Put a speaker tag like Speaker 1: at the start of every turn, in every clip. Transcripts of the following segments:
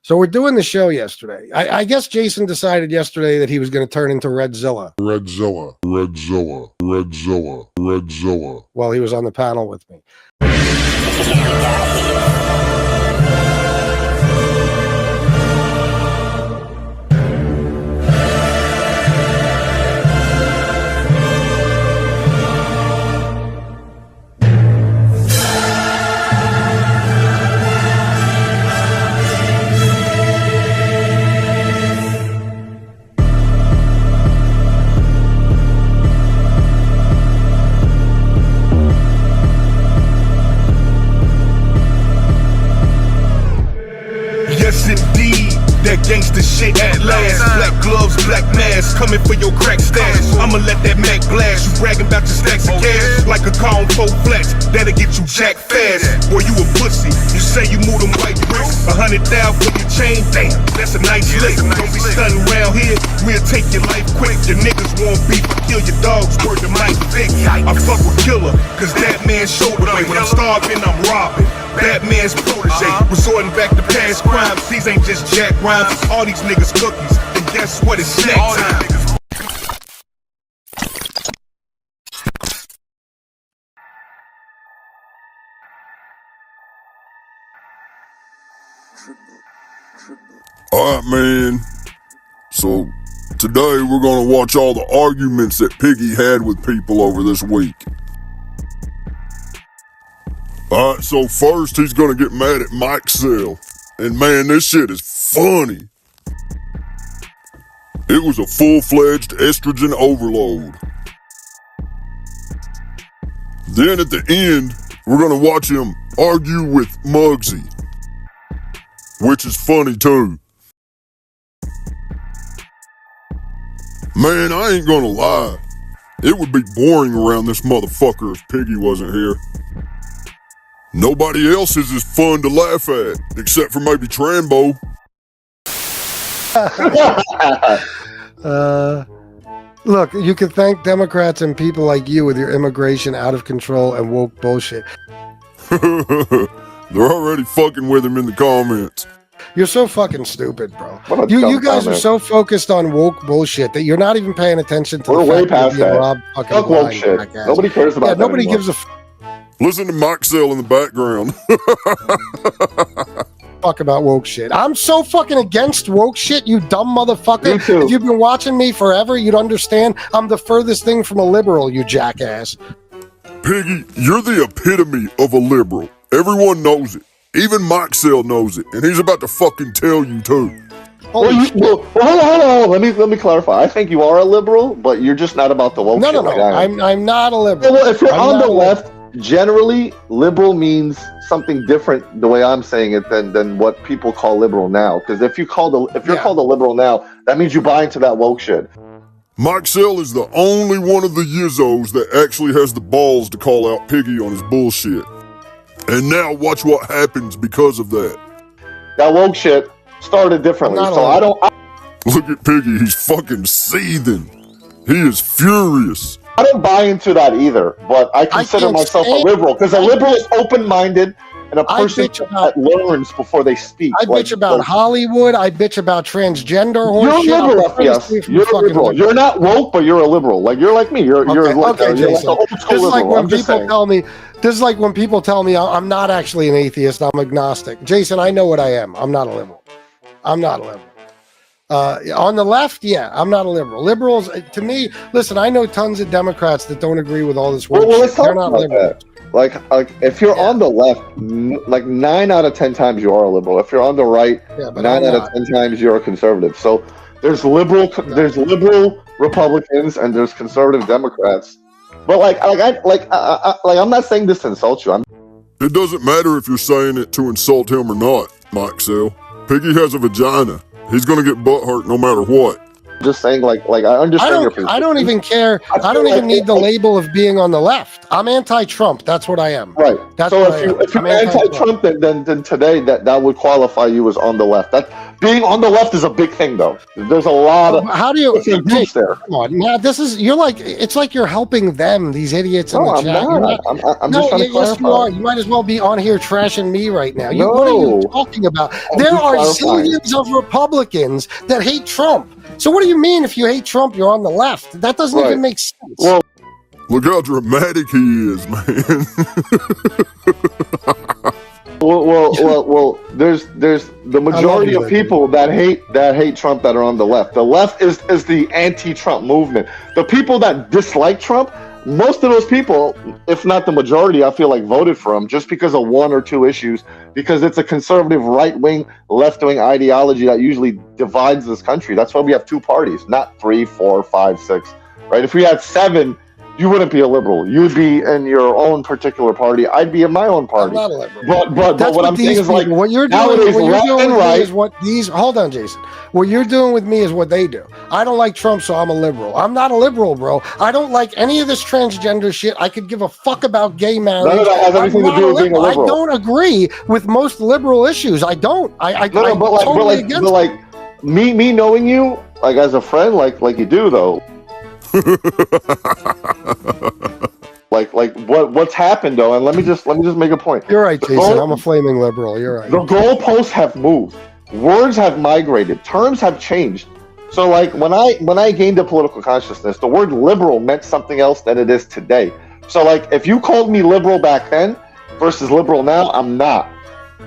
Speaker 1: So we're doing the show yesterday. I guess Jason decided yesterday that he was going to turn into Redzilla.
Speaker 2: Redzilla.
Speaker 1: While he was on the panel with me.
Speaker 3: Yes, indeed, that gangsta shit at last. Black gloves, black mask, coming for your crack stash. I'ma let that Mac blast. You bragging about your stacks of cash like a Con 4 flats. That'll get you jacked fast. Boy, you a pussy. You say you move them white bricks. 100,000 for your chain, damn, that's a nice lick. Don't be stunning around here, we'll take your life quick. Your niggas want beef, I kill your dogs, word to Mike Vick. I fuck with killer, cause that man's shoulder weight. When I'm starving, I'm robbing. Batman's protege, resorting back to past crimes. These ain't just jack rhymes, all these niggas cookies. And guess what, it's snack time.
Speaker 2: Alright, man. So, today we're gonna watch all the arguments that Piggy had with people over this week. Alright, so first he's gonna get mad at Mikesell. And man, this shit is funny. It was a full-fledged estrogen overload. Then at the end, we're gonna watch him argue with Mugsy. Which is funny too. Man, I ain't gonna lie. It would be boring around this motherfucker if Piggy wasn't here. Nobody else is as fun to laugh at, except for maybe Trambo.
Speaker 1: Look, you can thank Democrats and people like you with your immigration out of control and woke bullshit.
Speaker 2: They're already fucking with him in the comments.
Speaker 1: You're so fucking stupid, bro. You guys are so focused on woke bullshit that you're not even paying attention to
Speaker 4: We're
Speaker 1: the
Speaker 4: way
Speaker 1: fact
Speaker 4: past
Speaker 1: that
Speaker 4: that.
Speaker 1: Rob fucking
Speaker 4: Fuck woke shit. Nobody cares about that
Speaker 1: nobody
Speaker 4: anymore.
Speaker 1: gives a
Speaker 2: Listen to Mikesell in the background.
Speaker 1: fuck about woke shit. I'm so fucking against woke shit, you dumb motherfucker.
Speaker 4: Me too.
Speaker 1: If you've been watching me forever, you'd understand I'm the furthest thing from a liberal, you jackass.
Speaker 2: Piggy, you're the epitome of a liberal. Everyone knows it. Even Mikesell knows it, and he's about to fucking tell you too.
Speaker 1: Holy shit.
Speaker 4: Hold on. Let me clarify. I think you are a liberal, but you're just not about the woke shit.
Speaker 1: No. I'm not a liberal.
Speaker 4: Well, if you're on the left, generally, liberal means something different the way I'm saying it than what people call liberal now. Because if you're called a liberal now, that means you buy into that woke shit.
Speaker 2: Mikesell is the only one of the yizzos that actually has the balls to call out Piggy on his bullshit. And now watch what happens because of that.
Speaker 4: That woke shit started differently, so I don't.
Speaker 2: Look at Piggy, he's fucking seething. He is furious.
Speaker 4: I don't buy into that either, but I consider myself a liberal because a liberal is open-minded and a person that learns before they speak.
Speaker 1: I bitch about Hollywood. I bitch about transgender horse
Speaker 4: You're a liberal, yes. You're a liberal. You're not woke, but you're a liberal. Like you're like me. You're like an old school liberal.
Speaker 1: This is like when people tell me I'm not actually an atheist. I'm agnostic. Jason, I know what I am. I'm not a liberal. On the left, yeah, I'm not a liberal. Liberals, to me, listen, I know tons of Democrats that don't agree with all this work. They're not liberal.
Speaker 4: Like if you're on the left, like 9 out of 10 times you are a liberal. If you're on the right, 9 out of 10 times you're a conservative. So there's liberal Republicans and there's conservative Democrats. But I'm not saying this to insult you.
Speaker 2: It doesn't matter if you're saying it to insult him or not, Mikesell. Piggy has a vagina. He's gonna get butt hurt no matter what.
Speaker 4: Just saying, I understand your position.
Speaker 1: I don't even care. I don't even need the label of being on the left. I'm anti-Trump. That's what I am.
Speaker 4: Right. If you're anti-Trump, then today that would qualify you as on the left. being on the left is a big thing, though. There's a lot of
Speaker 1: how do you
Speaker 4: different groups there.
Speaker 1: Come on, now you're like, it's like you're helping them, these idiots in the
Speaker 4: I'm
Speaker 1: chat.
Speaker 4: not. I'm just trying to clarify.
Speaker 1: Yes, you are. You might as well be on here trashing me right now.
Speaker 4: No.
Speaker 1: What are you talking about? There are zillions of Republicans that hate Trump. So what do you mean if you hate Trump, you're on the left? That doesn't even make sense.
Speaker 4: Well,
Speaker 2: Look how dramatic he is, man.
Speaker 4: Well, there's the majority of people that hate Trump that are on the left. The left is the anti-Trump movement. The people that dislike Trump, most of those people, if not the majority, I feel like voted for him just because of one or two issues, because it's a conservative right-wing, left-wing ideology that usually divides this country. That's why we have two parties, not 3, 4, 5, 6, right? If we had 7, you wouldn't be a liberal. You would be in your own particular party. I'd be in my own party.
Speaker 1: I'm not a liberal.
Speaker 4: But what I'm saying is, like,
Speaker 1: what you're doing,
Speaker 4: nowadays,
Speaker 1: what you're
Speaker 4: left
Speaker 1: doing
Speaker 4: and
Speaker 1: with
Speaker 4: right.
Speaker 1: me is what these. Hold on, Jason. What you're doing with me is what they do. I don't like Trump, so I'm a liberal. I'm not a liberal, bro. I don't like any of this transgender shit. I could give a fuck about gay marriage.
Speaker 4: None of that has anything to do with being a liberal.
Speaker 1: I don't agree with most liberal issues. I don't. I'm totally against it.
Speaker 4: Me knowing you, like, as a friend, like you do, though. like what's happened, though, and let me just make a point.
Speaker 1: You're right, Jason. I'm a flaming liberal. You're right.
Speaker 4: The goalposts have moved. Words have migrated. Terms have changed. So, like, when I gained a political consciousness, the word liberal meant something else than it is today. So, like, if you called me liberal back then versus liberal now, I'm not.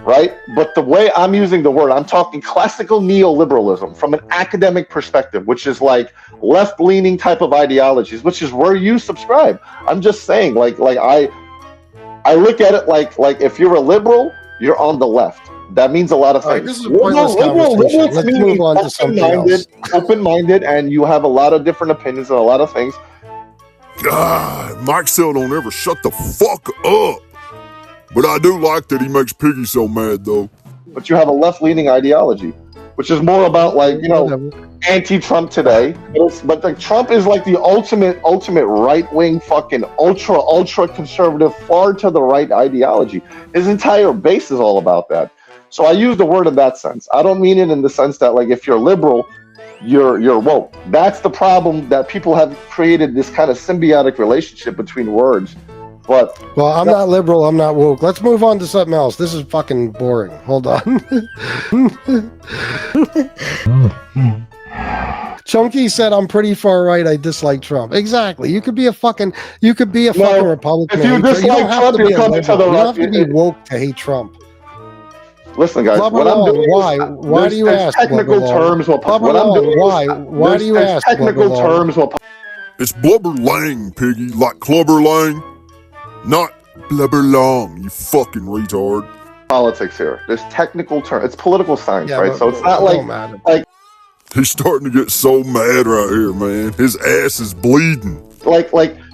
Speaker 4: Right? But the way I'm using the word, I'm talking classical neoliberalism from an academic perspective, which is like left-leaning type of ideologies, which is where you subscribe. I'm just saying, like I look at it like if you're a liberal, you're on the left. That means a lot of things.
Speaker 1: Right, this is a pointless conversation. Let's move on to something else.
Speaker 4: Open-minded, and you have a lot of different opinions on a lot of things.
Speaker 2: God, Mikesell don't ever shut the fuck up. But I do like that he makes Piggy so mad, though.
Speaker 4: But you have a left-leaning ideology, which is more about, like, anti-Trump today. But like, Trump is like the ultimate right-wing, fucking ultra conservative, far to the right ideology. His entire base is all about that. So I use the word in that sense. I don't mean it in the sense that, like, if you're liberal, you're woke. That's the problem, that people have created this kind of symbiotic relationship between words. But
Speaker 1: I'm not liberal. I'm not woke. Let's move on to something else. This is fucking boring. Hold on. Chunky said, "I'm pretty far right. I dislike Trump." Exactly. You could be a fucking Republican.
Speaker 4: If you dislike Trump, you're coming to the
Speaker 1: You don't
Speaker 4: left.
Speaker 1: have to be woke to hate Trump.
Speaker 4: Listen, guys. What I'm doing
Speaker 1: why do you ask?
Speaker 4: Technical terms.
Speaker 1: Why do you ask?
Speaker 4: Technical terms.
Speaker 2: It's blubber lang, Piggy, like clubber lang. Not blubber long, you fucking retard.
Speaker 4: Politics here. There's technical terms. It's political science, right? So it's not like
Speaker 2: he's starting to get so mad right here, man. His ass is bleeding.
Speaker 4: Like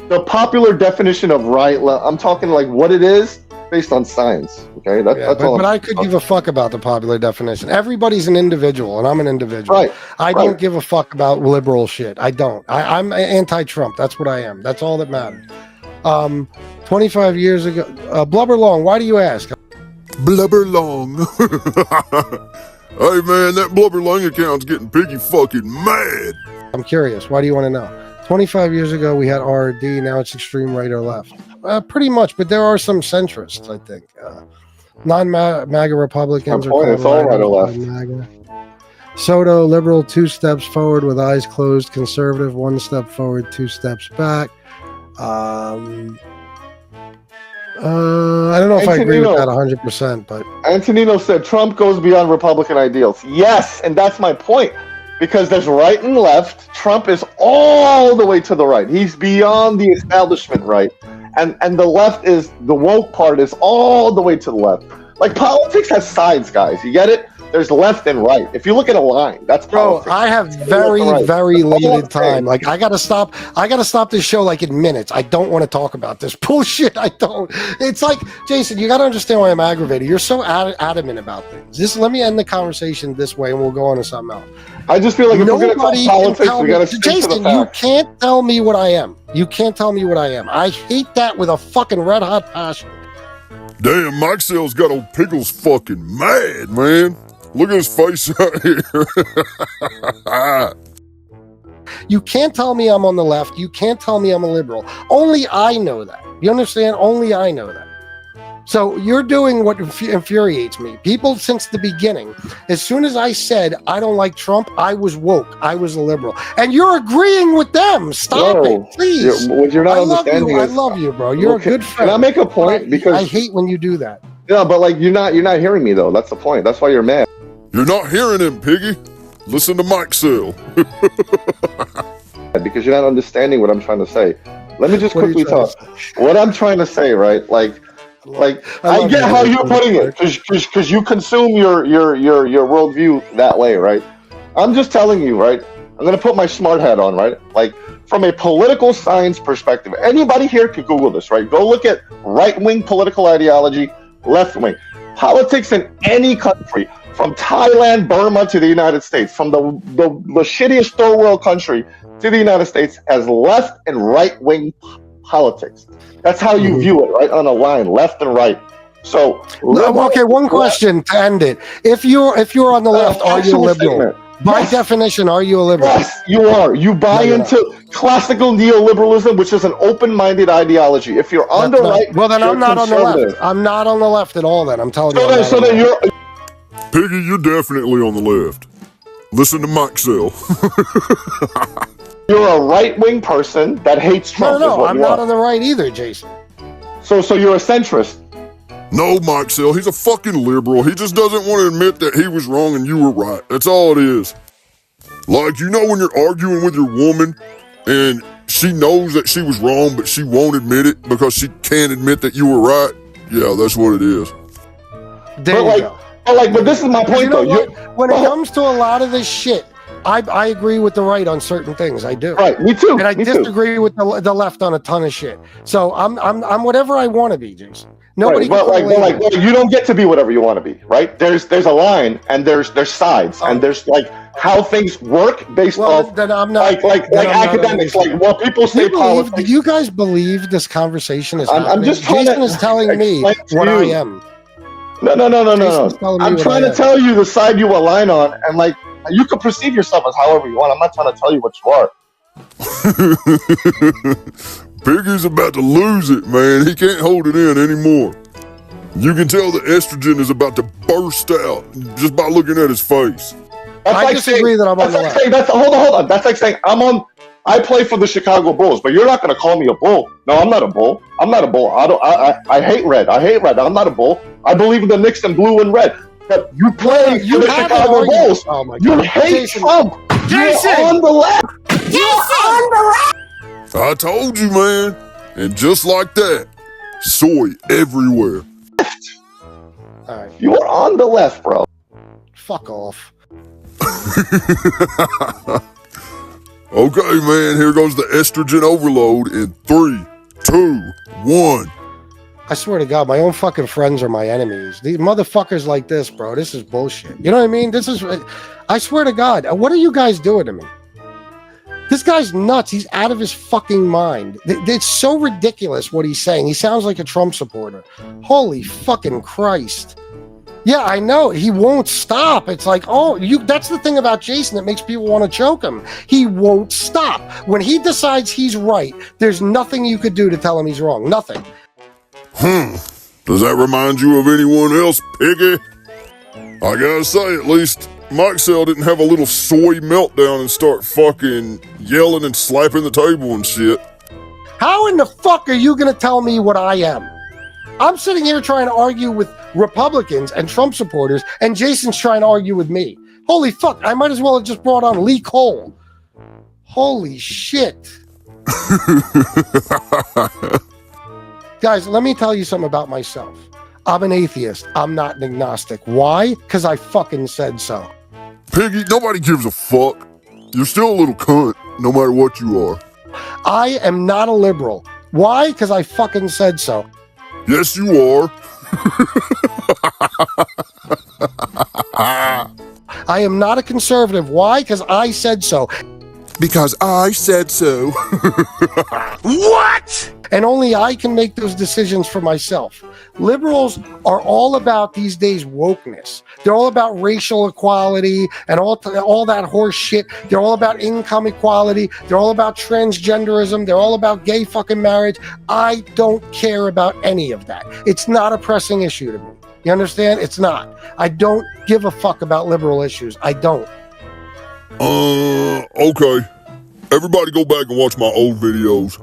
Speaker 4: the popular definition of right. I'm talking like what it is based on science. Okay, that's all.
Speaker 1: But I could give a fuck about the popular definition. Everybody's an individual, and I'm an individual.
Speaker 4: Right.
Speaker 1: I don't give a fuck about liberal shit. I don't. I'm anti-Trump. That's what I am. That's all that matters. 25 years ago, Blubber Long, why do you ask?
Speaker 2: Blubber Long. Hey man, that Blubber Long account's getting Piggy fucking mad.
Speaker 1: I'm curious, why do you want to know? 25 years ago we had RD, now it's extreme right or left. Pretty much, but there are some centrists, I think. Non-MAGA Republicans are
Speaker 4: it's all right or left.
Speaker 1: MAGA. Soto, liberal, 2 steps forward with eyes closed. Conservative, 1 step forward, 2 steps back. I don't know if I agree with that 100%, but
Speaker 4: Antonino said Trump goes beyond Republican ideals. Yes, and that's my point. Because there's right and left. Trump is all the way to the right. He's beyond the establishment right. And the left is, the woke part is all the way to the left. Like, politics has sides, guys. You get it? There's left and right. If you look at a line, that's politics.
Speaker 1: Bro, I have very limited time. Like, I gotta stop this show like in minutes. I don't want to talk about this bullshit. I don't. It's like, Jason, you gotta understand why I'm aggravated. You're so adamant about things. Let me end the conversation this way and we'll go on to something else.
Speaker 4: I just feel like if we're gonna talk politics, we gotta stick
Speaker 1: Jason,
Speaker 4: to the facts.
Speaker 1: you can't tell me what I am. You can't tell me what I am. I hate that with a fucking red hot passion.
Speaker 2: Damn, Mikesell's got old Pickles fucking mad, man. Look at his face right here.
Speaker 1: You can't tell me I'm on the left. You can't tell me I'm a liberal. Only I know that. You understand? Only I know that. So you're doing what infuriates me. People since the beginning, as soon as I said I don't like Trump, I was woke. I was a liberal. And you're agreeing with them. Stop it, please.
Speaker 4: What you're not understanding
Speaker 1: I love you, bro. You're a good friend.
Speaker 4: Can I make a point? Because
Speaker 1: I hate when you do that.
Speaker 4: Yeah, but like you're not hearing me though. That's the point. That's why you're mad.
Speaker 2: You're not hearing him, Piggy. Listen to Mikesell.
Speaker 4: Because you're not understanding what I'm trying to say. Let me just quickly talk. What I'm trying to say, right? Like I get how you're putting it, because you consume your worldview that way, right? I'm just telling you, right? I'm gonna put my smart hat on, right? Like from a political science perspective, anybody here could Google this, right? Go look at right-wing political ideology, left-wing politics in any country, from Thailand, Burma to the United States, from the shittiest third world country to the United States, as left and right-wing politics. That's how you view it, right? On a line, left and right. So,
Speaker 1: okay, one question to end it. If you're on the left, are you a liberal?
Speaker 4: Statement.
Speaker 1: By definition, are you a liberal?
Speaker 4: Yes, you are. You buy into classical neoliberalism, which is an open-minded ideology. If you're on the right,
Speaker 1: well, then I'm not on the left. I'm not on the left at all. Then I'm telling you.
Speaker 4: So then you're.
Speaker 2: Piggy, you're definitely on the left. Listen to Mikesell.
Speaker 4: You're a right-wing person that hates Trump.
Speaker 1: No, I'm not on the right either, Jason.
Speaker 4: So you're a centrist.
Speaker 2: No, Mikesell, he's a fucking liberal. He just doesn't want to admit that he was wrong and you were right. That's all it is. Like, you know when you're arguing with your woman and she knows that she was wrong, but she won't admit it because she can't admit that you were right? Yeah, that's what it is.
Speaker 1: There you go.
Speaker 4: But this is my point,
Speaker 1: you know
Speaker 4: though.
Speaker 1: When it comes to a lot of this shit, I agree with the right on certain things. I do.
Speaker 4: Right, me too.
Speaker 1: And I disagree with the left on a ton of shit. So I'm whatever I want to be, Jason. Nobody.
Speaker 4: Right, but you don't get to be whatever you want to be, right? There's a line, and there's sides, and there's like how things work based off.
Speaker 1: Then I'm not
Speaker 4: like academics, like what people say.
Speaker 1: Do you guys believe this conversation is?
Speaker 4: I'm just
Speaker 1: Jason is telling me what I am.
Speaker 4: No. I'm trying to tell you the side you align on, and like you can perceive yourself as however you want. I'm not trying to tell you what you are.
Speaker 2: Piggy's about to lose it, man. He can't hold it in anymore. You can tell the estrogen is about to burst out just by looking at his face.
Speaker 1: I disagree that I'm on the left.
Speaker 4: Hold on. That's like saying I play for the Chicago Bulls, but you're not going to call me a bull. No, I'm not a bull. I hate red. I'm not a bull. I believe in the Knicks in blue and red. But you play for the Chicago Bulls.
Speaker 1: Oh my God.
Speaker 4: You hate Trump.
Speaker 1: Jason!
Speaker 4: You're on the left.
Speaker 5: Jason! You're on the left.
Speaker 2: I told you, man. And just like that, soy everywhere.
Speaker 1: All right.
Speaker 4: You are on the left, bro.
Speaker 1: Fuck off.
Speaker 2: Okay, man, here goes the estrogen overload in 3, 2, 1.
Speaker 1: I swear to God, my own fucking friends are my enemies. These motherfuckers like this, bro. This is bullshit. You know what I mean? I swear to God, what are you guys doing to me? This guy's nuts. He's out of his fucking mind. It's so ridiculous what he's saying. He sounds like a Trump supporter. Holy fucking Christ. Yeah, I know. He won't stop. It's like, that's the thing about Jason that makes people want to choke him. He won't stop. When he decides he's right, there's nothing you could do to tell him he's wrong. Nothing.
Speaker 2: Does that remind you of anyone else, Piggy? I gotta say, at least Mikesell didn't have a little soy meltdown and start fucking yelling and slapping the table and shit.
Speaker 1: How in the fuck are you gonna tell me what I am? I'm sitting here trying to argue with Republicans and Trump supporters, and Jason's trying to argue with me. Holy fuck, I might as well have just brought on Lee Cole. Holy shit. Guys, let me tell you something about myself. I'm an atheist. I'm not an agnostic. Why? Because I fucking said so.
Speaker 2: Piggy, nobody gives a fuck. You're still a little cunt, no matter what you are.
Speaker 1: I am not a liberal. Why? Because I fucking said so.
Speaker 2: Yes, you are.
Speaker 1: I am not a conservative. Why? Because I said so.
Speaker 2: Because I said so.
Speaker 3: What?
Speaker 1: And only I can make those decisions for myself. Liberals are all about these days wokeness. They're all about racial equality and all that horse shit. They're all about income equality. They're all about transgenderism. They're all about gay fucking marriage. I don't care about any of that. It's not a pressing issue to me. You understand? It's not. I don't give a fuck about liberal issues. I don't.
Speaker 2: Okay. Everybody go back and watch my old videos.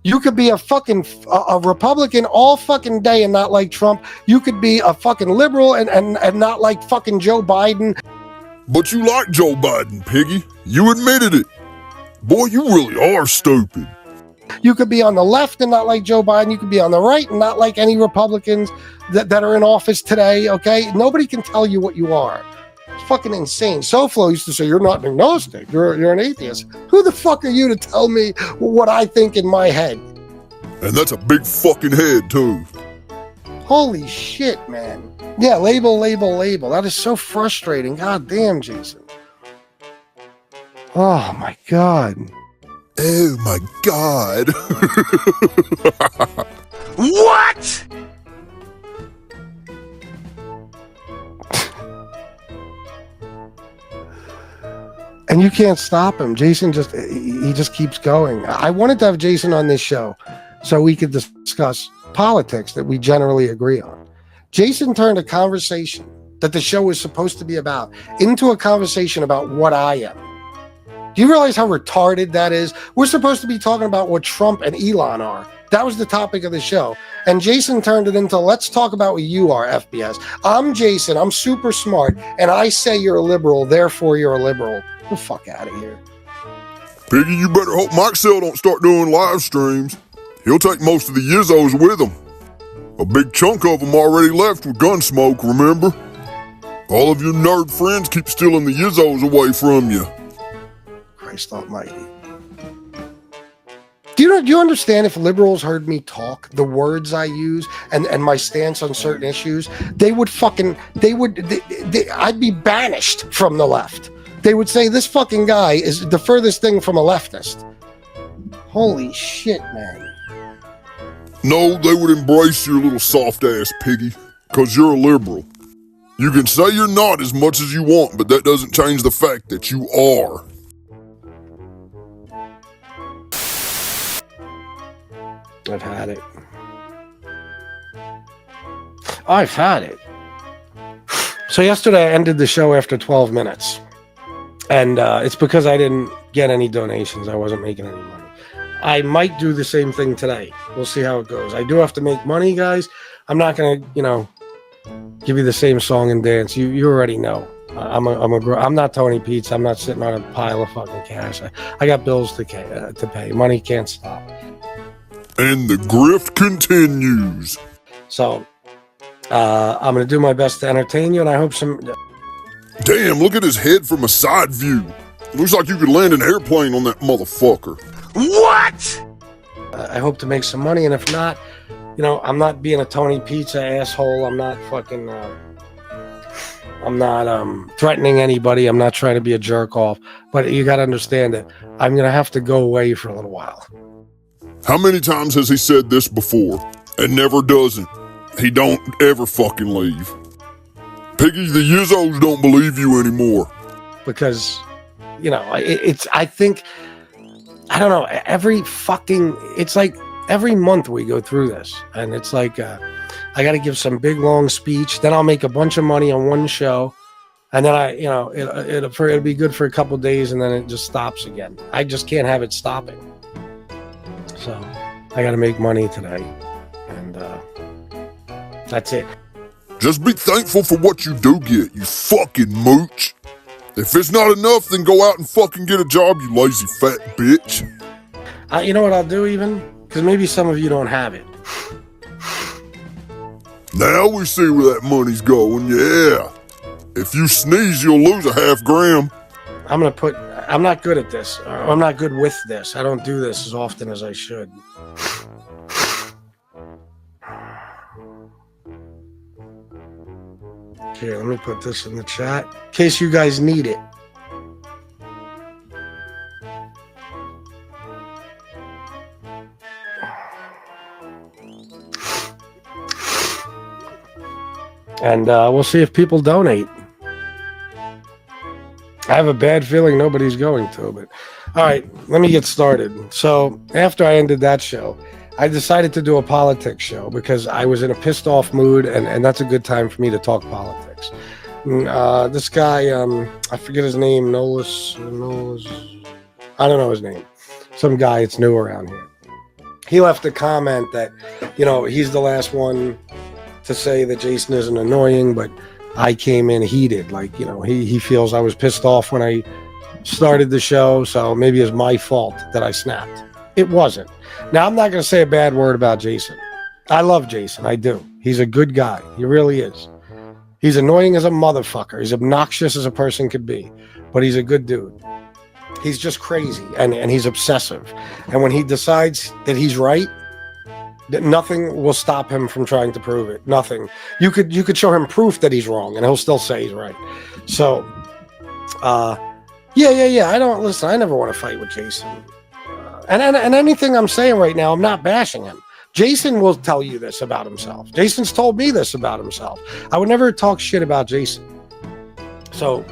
Speaker 1: You could be a fucking a Republican all fucking day and not like Trump. You could be a fucking liberal and not like fucking Joe Biden.
Speaker 2: But you like Joe Biden, Piggy. You admitted it. Boy, you really are stupid.
Speaker 1: You could be on the left and not like Joe Biden. You could be on the right and not like any Republicans that are in office today, okay? Nobody can tell you what you are. It's fucking insane. SoFlo used to say, you're not an agnostic. You're an atheist. Who the fuck are you to tell me what I think in my head?
Speaker 2: And that's a big fucking head, too.
Speaker 1: Holy shit, man. Yeah, label. That is so frustrating. God damn, Jason. Oh, my God.
Speaker 2: Oh, my God.
Speaker 3: What?
Speaker 1: And you can't stop him. Jason he just keeps going. I wanted to have Jason on this show so we could discuss politics that we generally agree on. Jason turned a conversation that the show was supposed to be about into a conversation about what I am. Do you realize how retarded that is? We're supposed to be talking about what Trump and Elon are. That was the topic of the show. And Jason turned it into, let's talk about what you are, FBS. I'm Jason. I'm super smart. And I say you're a liberal, therefore you're a liberal. Get the fuck out of here.
Speaker 2: Piggy, you better hope Mikesell don't start doing live streams. He'll take most of the Yizzos with him. A big chunk of them already left with Gunsmoke, remember? All of your nerd friends keep stealing the Yizzos away from you.
Speaker 1: Christ almighty. Do you understand if liberals heard me talk, the words I use and my stance on certain issues, I'd be banished from the left. They would say this fucking guy is the furthest thing from a leftist. Holy shit, man.
Speaker 2: No, they would embrace your little soft ass, Piggy, because you're a liberal. You can say you're not as much as you want, but that doesn't change the fact that you are.
Speaker 1: I've had it. I've had it. So yesterday I ended the show after 12 minutes. And it's because I didn't get any donations. I wasn't making any money. I might do the same thing today. We'll see how it goes. I do have to make money, guys. I'm not going to, give you the same song and dance. You already know. I'm not Tony Peets. I'm not sitting on a pile of fucking cash. I got bills to pay. Money can't stop.
Speaker 2: And the grift continues.
Speaker 1: So, I'm going to do my best to entertain you, and I hope some...
Speaker 2: Damn, look at his head from a side view. Looks like you could land an airplane on that motherfucker.
Speaker 3: What?
Speaker 1: I hope to make some money, and if not, I'm not being a Tony Pizza asshole. I'm not fucking... I'm not threatening anybody. I'm not trying to be a jerk off. But you got to understand that I'm going to have to go away for a little while.
Speaker 2: How many times has he said this before and never doesn't? He don't ever fucking leave. Piggy, the Yizzos don't believe you anymore.
Speaker 1: Because, I think, I don't know, it's like every month we go through this. And it's like, I got to give some big long speech. Then I'll make a bunch of money on one show. And then it'll be good for a couple days and then it just stops again. I just can't have it stopping. So I got to make money today. And that's it.
Speaker 2: Just be thankful for what you do get, you fucking mooch. If it's not enough, then go out and fucking get a job, you lazy fat bitch.
Speaker 1: You know what I'll do even? Because maybe some of you don't have it.
Speaker 2: Now we see where that money's going, yeah. If you sneeze, you'll lose a half gram.
Speaker 1: I'm not good at this. I'm not good with this. I don't do this as often as I should. Here, let me put this in the chat in case you guys need it. And we'll see if people donate. I have a bad feeling nobody's going to, but all right, let me get started. So after I ended that show, I decided to do a politics show because I was in a pissed off mood, and that's a good time for me to talk politics. This guy, I forget his name, Nolis, I don't know his name. Some guy that's new around here. He left a comment that, he's the last one to say that Jason isn't annoying, but I came in heated. Like, he feels I was pissed off when I started the show, so maybe it's my fault that I snapped. It wasn't. Now, I'm not going to say a bad word about Jason. I love Jason. I do. He's a good guy. He really is. He's annoying as a motherfucker. He's obnoxious as a person could be, but he's a good dude. He's just crazy, and he's obsessive. And when he decides that he's right, that nothing will stop him from trying to prove it. Nothing. You could show him proof that he's wrong, and he'll still say he's right. So, yeah. I never want to fight with Jason. And anything I'm saying right now, I'm not bashing him. Jason will tell you this about himself. Jason's told me this about himself. I would never talk shit about Jason. So,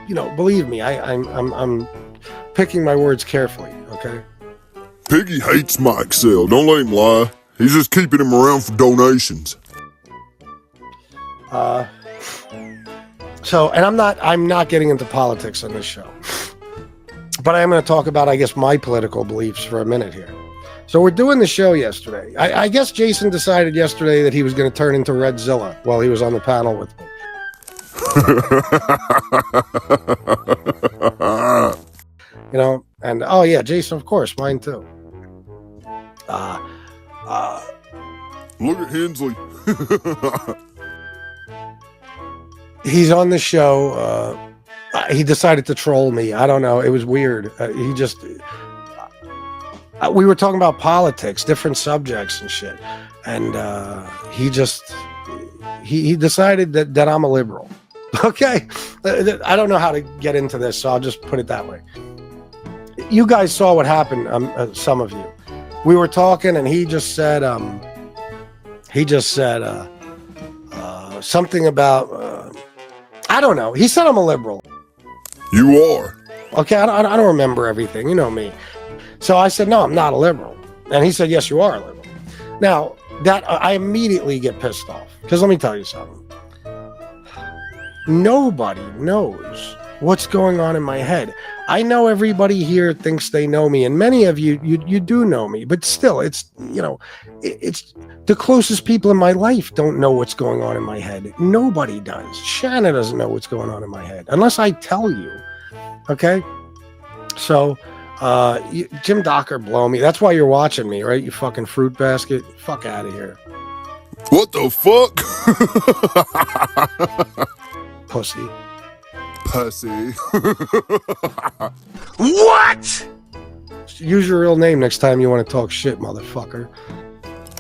Speaker 1: believe me, I'm picking my words carefully. Okay.
Speaker 2: Piggy hates Mikesell. Don't let him lie. He's just keeping him around for donations.
Speaker 1: So, and I'm not getting into politics on this show, but I am going to talk about, I guess, my political beliefs for a minute here. So we're doing the show yesterday. I guess Jason decided yesterday that he was going to turn into Redzilla while he was on the panel with me. And oh yeah, Jason, of course, mine too.
Speaker 2: Look at Hensley.
Speaker 1: He's on the show. He decided to troll me. I don't know. It was weird. We were talking about politics, different subjects and shit. And he decided that I'm a liberal. Okay. I don't know how to get into this, so I'll just put it that way. You guys saw what happened, some of you. We were talking, and he just said something about, I don't know. He said I'm a liberal.
Speaker 2: You are.
Speaker 1: Okay, I don't remember everything. You know me. So I said, no, I'm not a liberal. And he said, yes, you are a liberal. Now, that I immediately get pissed off. Because let me tell you something. Nobody knows what's going on in my head. I know everybody here thinks they know me, and many of you do know me, but still, it's the closest people in my life don't know what's going on in my head. Nobody does. Shanna doesn't know what's going on in my head unless I tell you. Okay? So, Jim Docker blow me. That's why you're watching me, right? You fucking fruit basket. Fuck out of here.
Speaker 2: What the fuck?
Speaker 1: Pussy.
Speaker 2: Pussy.
Speaker 3: What?
Speaker 1: Use your real name next time you want to talk shit, motherfucker.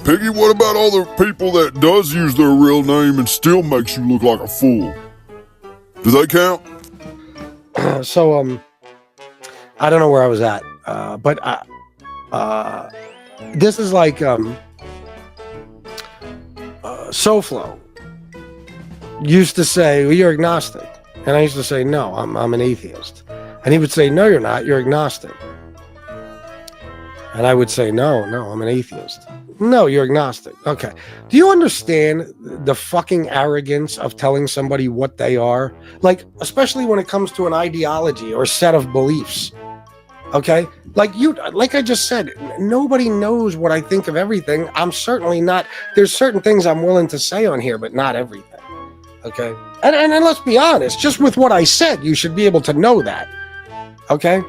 Speaker 2: Piggy, what about all the people that does use their real name and still makes you look like a fool? Do they count?
Speaker 1: So, I don't know where I was at, but this is like SoFlo used to say, well, you're agnostic. And I used to say, no, I'm an atheist. And he would say, no, you're not, you're agnostic. And I would say, no, I'm an atheist. No, you're agnostic. Okay. Do you understand the fucking arrogance of telling somebody what they are? Like, especially when it comes to an ideology or set of beliefs. Okay? Like I just said, nobody knows what I think of everything. I'm certainly not, there's certain things I'm willing to say on here, but not everything. Okay? And let's be honest, just with what I said, you should be able to know that. Okay?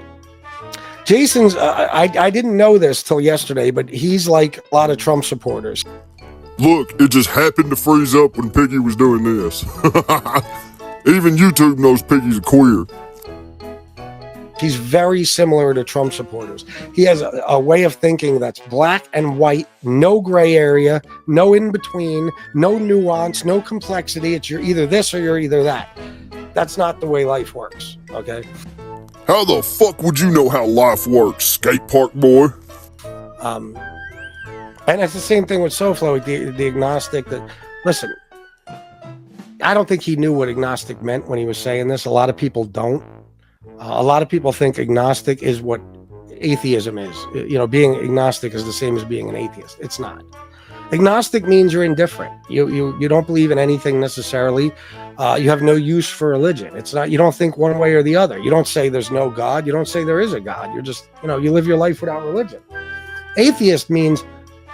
Speaker 1: Jason's, I didn't know this till yesterday, but he's like a lot of Trump supporters.
Speaker 2: Look, it just happened to freeze up when Piggy was doing this. Even YouTube knows Piggy's a queer.
Speaker 1: He's very similar to Trump supporters. He has a way of thinking that's black and white, no gray area, no in between, no nuance, no complexity. It's you're either this or you're either that. That's not the way life works, okay?
Speaker 2: How the fuck would you know how life works, skate park boy?
Speaker 1: And it's the same thing with SoFlo, the agnostic. That listen, I don't think he knew what agnostic meant when he was saying this. A lot of people don't. A lot of people think agnostic is what atheism is. You know, being agnostic is the same as being an atheist. It's not. Agnostic means you're indifferent. You don't believe in anything necessarily. You have no use for religion. It's not, you don't think one way or the other. You don't say there's no God. You don't say there is a God. You're just, you know, you live your life without religion. Atheist means,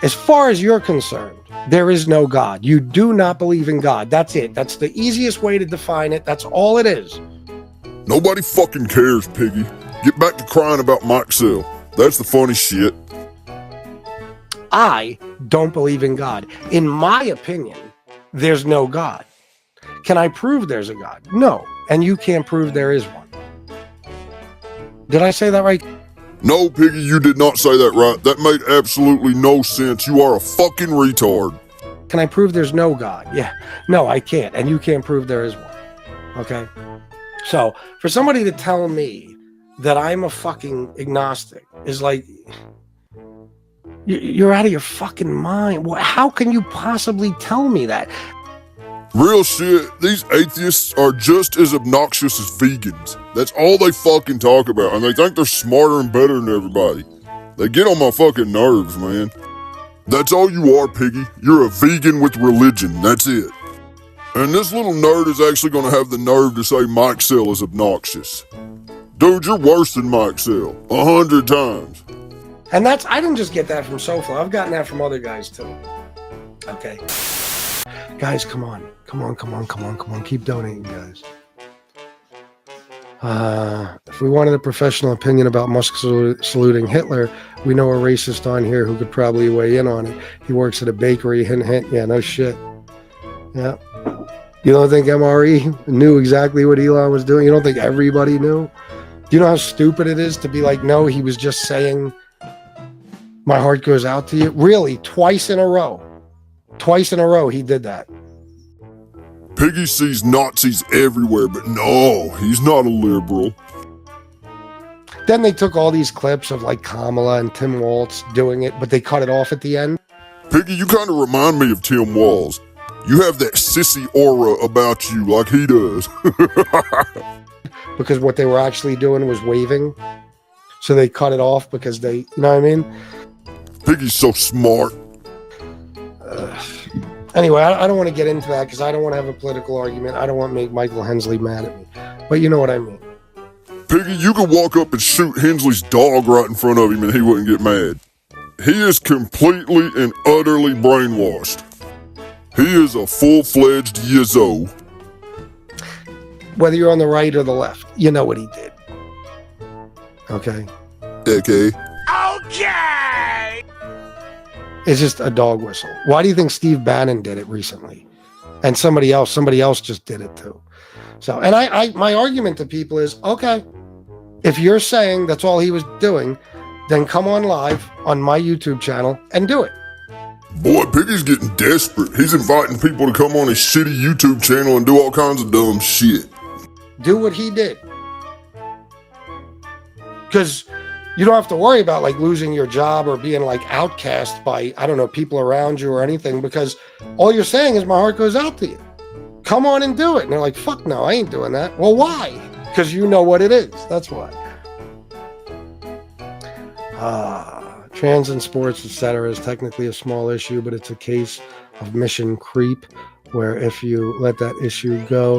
Speaker 1: as far as you're concerned, there is no God. You do not believe in God. That's it. That's the easiest way to define it. That's all it is.
Speaker 2: Nobody fucking cares, Piggy. Get back to crying about Mikesell. That's the funny shit.
Speaker 1: I don't believe in God. In my opinion, there's no God. Can I prove there's a God? No. And you can't prove there is one. Did I say that right?
Speaker 2: No, Piggy, you did not say that right. That made absolutely no sense. You are a fucking retard.
Speaker 1: Can I prove there's no God? Yeah. No, I can't. And you can't prove there is one. Okay? So, for somebody to tell me that I'm a fucking agnostic is like, you're out of your fucking mind. How can you possibly tell me that?
Speaker 2: Real shit, these atheists are just as obnoxious as vegans. That's all they fucking talk about, and they think they're smarter and better than everybody. They get on my fucking nerves, man. That's all you are, Piggy. You're a vegan with religion, that's it. And this little nerd is actually going to have the nerve to say Mikesell is obnoxious. Dude, you're worse than Mikesell, 100 times.
Speaker 1: And that's, I didn't just get that from SoFlo. I've gotten that from other guys too. Okay. Guys, come on. Keep donating, guys. If we wanted a professional opinion about Musk saluting Hitler, we know a racist on here who could probably weigh in on it. He works at a bakery, hint, hint. Yeah, no shit. Yeah. You don't think MRE knew exactly what Elon was doing? You don't think everybody knew? Do you know how stupid it is to be like, no, he was just saying, my heart goes out to you? Really, twice in a row he did that.
Speaker 2: Piggy sees Nazis everywhere, but no, he's not a liberal.
Speaker 1: Then they took all these clips of like Kamala and Tim Walz doing it, but they cut it off at the end.
Speaker 2: Piggy, you kind of remind me of Tim Walz. You have that sissy aura about you like he does.
Speaker 1: Because what they were actually doing was waving. So they cut it off because they, you know what I mean?
Speaker 2: Piggy's so smart.
Speaker 1: Anyway, I don't want to get into that because I don't want to have a political argument. I don't want to make Michael Hensley mad at me. But you know what I mean.
Speaker 2: Piggy, you could walk up and shoot Hensley's dog right in front of him and he wouldn't get mad. He is completely and utterly brainwashed. He is a full-fledged yizzo.
Speaker 1: Whether you're on the right or the left, you know what he did. Okay?
Speaker 2: Okay.
Speaker 3: Okay!
Speaker 1: It's just a dog whistle. Why do you think Steve Bannon did it recently? And somebody else just did it too. So, and my argument to people is, okay, if you're saying that's all he was doing, then come on live on my YouTube channel and do it.
Speaker 2: Boy, Piggy's getting desperate. He's inviting people to come on his shitty YouTube channel and do all kinds of dumb shit.
Speaker 1: Do what he did. Because you don't have to worry about like losing your job or being like outcast by, I don't know, people around you or anything, because all you're saying is my heart goes out to you. Come on and do it. And they're like, fuck no, I ain't doing that. Well, why? Because you know what it is. That's why. Trans in sports, etc. is technically a small issue, but it's a case of mission creep where if you let that issue go,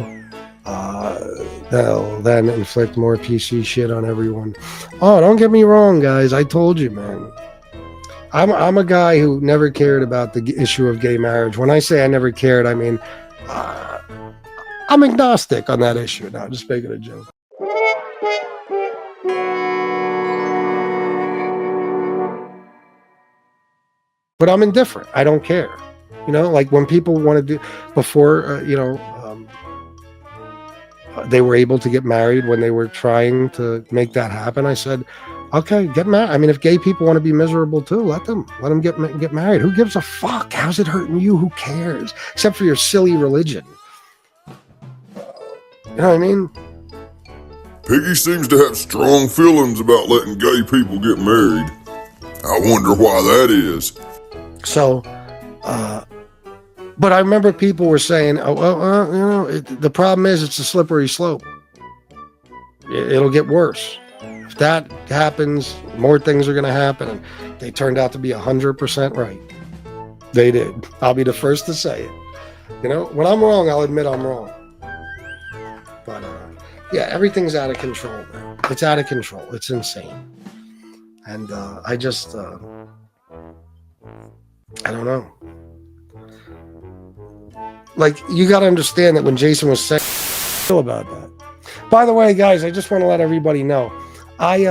Speaker 1: they'll then inflict more PC shit on everyone. Oh, don't get me wrong, guys. I told you, man. I'm a guy who never cared about the issue of gay marriage. When I say I never cared, I mean, I'm agnostic on that issue. Now, just making a joke. But I'm indifferent. I don't care. You know, like when people want to do, before, they were able to get married when they were trying to make that happen. I said, okay, get married. I mean, if gay people want to be miserable too, let them get married. Who gives a fuck? How's it hurting you? Who cares? Except for your silly religion. You know what I mean?
Speaker 2: Piggy seems to have strong feelings about letting gay people get married. I wonder why that is.
Speaker 1: So, But I remember people were saying, "Oh, well, the problem is it's a slippery slope. It'll get worse. If that happens, more things are going to happen." And they turned out to be 100% right. They did. I'll be the first to say it. When I'm wrong, I'll admit I'm wrong. But yeah, everything's out of control now. It's out of control. It's insane. And I just, I don't know. Like, you got to understand that when Jason was saying about that. By the way, guys, I just want to let everybody know, I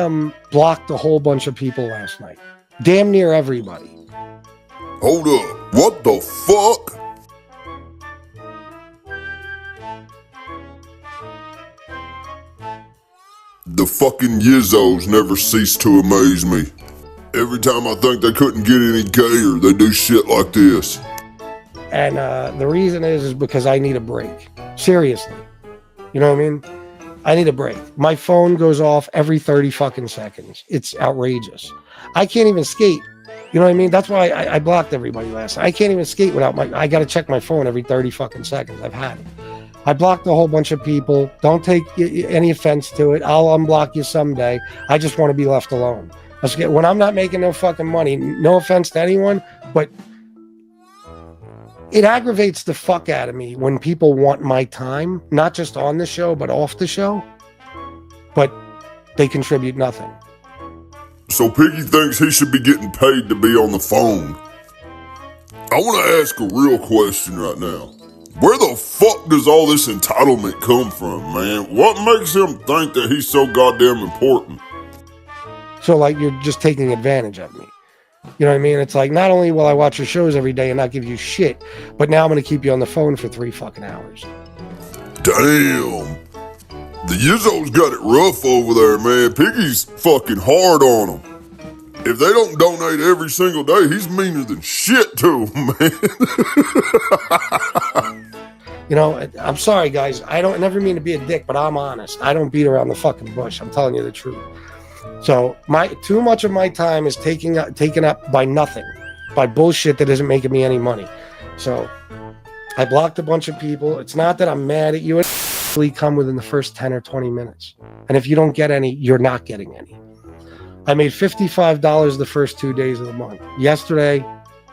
Speaker 1: blocked a whole bunch of people last night. Damn near everybody.
Speaker 2: Hold up. What the fuck? The fucking Yizzos never cease to amaze me. Every time I think they couldn't get any gayer, they do shit like this.
Speaker 1: And the reason is because I need a break. Seriously. You know what I mean? I need a break. My phone goes off every 30 fucking seconds. It's outrageous. I can't even skate. You know what I mean? That's why I blocked everybody last night. I can't even skate without I got to check my phone every 30 fucking seconds. I've had it. I blocked a whole bunch of people. Don't take any offense to it. I'll unblock you someday. I just want to be left alone. When I'm not making no fucking money, no offense to anyone, but it aggravates the fuck out of me when people want my time, not just on the show, but off the show, but they contribute nothing.
Speaker 2: So Piggy thinks he should be getting paid to be on the phone. I want to ask a real question right now. Where the fuck does all this entitlement come from, man? What makes him think that he's so goddamn important?
Speaker 1: So, like, you're just taking advantage of me. You know what I mean? It's like, not only will I watch your shows every day and not give you shit, but now I'm going to keep you on the phone for 3 fucking hours.
Speaker 2: Damn. The Yizzo's got it rough over there, man. Piggy's fucking hard on them. If they don't donate every single day, he's meaner than shit to them, man.
Speaker 1: I'm sorry, guys. I don't never mean to be a dick, but I'm honest. I don't beat around the fucking bush. I'm telling you the truth. So too much of my time is taken up by nothing, by bullshit that isn't making me any money. So I blocked a bunch of people. It's not that I'm mad at you. It come within the first 10 or 20 minutes. And if you don't get any, you're not getting any. I made $55 the first 2 days of the month. Yesterday,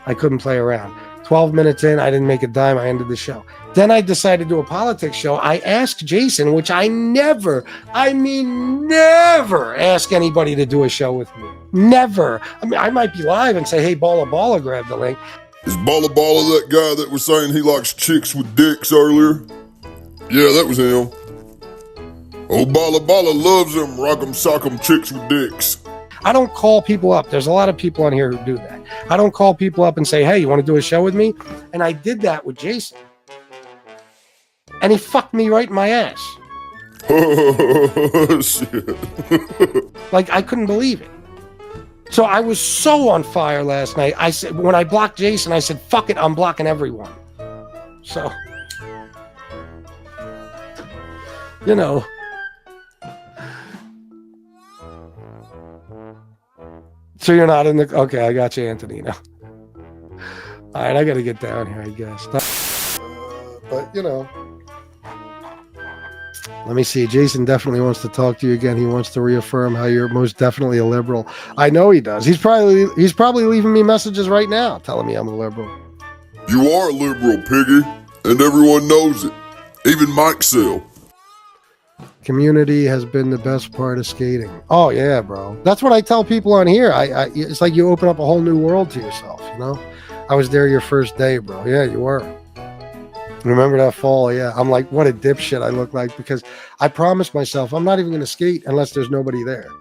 Speaker 1: I couldn't play around. 12 minutes in, I didn't make a dime. I ended the show. Then I decided to do a politics show. I asked Jason, which I never ask anybody to do a show with me. Never. I mean, I might be live and say, hey, Balla, grab the link.
Speaker 2: Is Balla that guy that was saying he likes chicks with dicks earlier? Yeah, that was him. Oh, Balla loves them rock'em sock'em chicks with dicks.
Speaker 1: I don't call people up. There's a lot of people on here who do that. I don't call people up and say, hey, you want to do a show with me? And I did that with Jason. And he fucked me right in my ass.
Speaker 2: Oh, shit.
Speaker 1: Like, I couldn't believe it. So I was so on fire last night. I said, when I blocked Jason, I said, fuck it, I'm blocking everyone. So, So you're not in the... Okay, I got you, Anthony, now. All right, I got to get down here, I guess. But, let me see. Jason definitely wants to talk to you again. He wants to reaffirm how you're most definitely a liberal. I know he does. He's probably leaving me messages right now telling me I'm a liberal.
Speaker 2: You are a liberal, Piggy, and everyone knows it. Even Mikesell.
Speaker 1: Community has been the best part of skating. Oh yeah, bro. That's what I tell people on here. It's like you open up a whole new world to yourself. I was there your first day, bro. Yeah, you were. Remember that fall? Yeah. I'm like, what a dipshit I look like, because I promised myself I'm not even going to skate unless there's nobody there.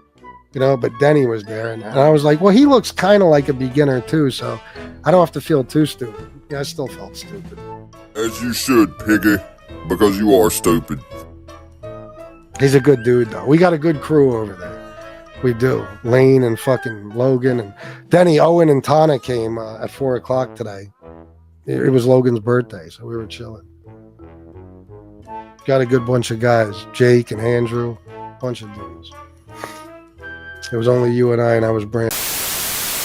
Speaker 1: But Denny was there, and I was like, well, he looks kind of like a beginner too, so I don't have to feel too stupid. Yeah, I still felt stupid.
Speaker 2: As you should, Piggy, because you are stupid.
Speaker 1: He's a good dude, though. We got a good crew over there. We do. Lane and fucking Logan and Denny, Owen, and Tana came at 4 o'clock today. It was Logan's birthday, so we were chilling. Got a good bunch of guys. Jake and Andrew, bunch of dudes. It was only you and I was Brand.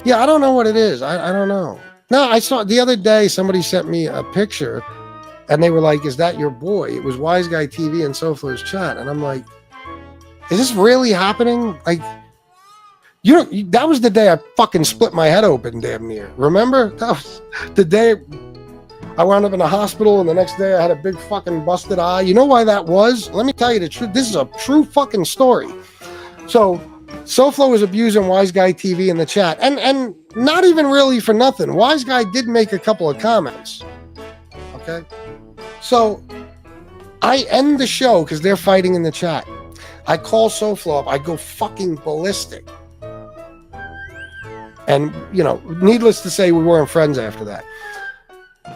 Speaker 1: Yeah, I don't know what it is. I don't know. No, I saw the other day somebody sent me a picture and they were like, "Is that your boy?" It was Wise Guy TV and SoFlo's chat. And I'm like, is this really happening? Like, that was the day I fucking split my head open damn near. Remember? That was the day I wound up in the hospital and the next day I had a big fucking busted eye. You know why that was? Let me tell you the truth. This is a true fucking story. So SoFlo was abusing Wise Guy TV in the chat, and not even really for nothing. Wise Guy did make a couple of comments. Okay, so I end the show because they're fighting in the chat. I call SoFlo up. I go fucking ballistic, and needless to say, we weren't friends after that.